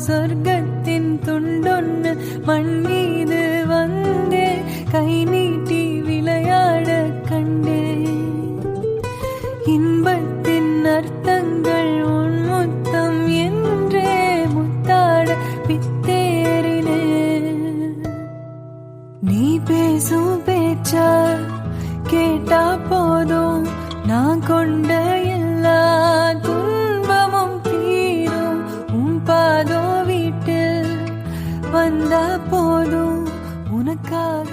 சொர்க்கத்தின் துண்டொன்னு மண் மீது வந்தே கை நீட்டி விளையாட கண்டே. இன்பத்தின் அர்த்தங்கள் உன் முத்தம் என்றே முத்தாட பித்தேறினே. நீ பேசும் பேச்சா கேட்டா போதும் நான் கொண்ட எல்லா துன்பமும் தீரும். உன் பாதோ வீட்டில் வந்தா போதும் உனக்காக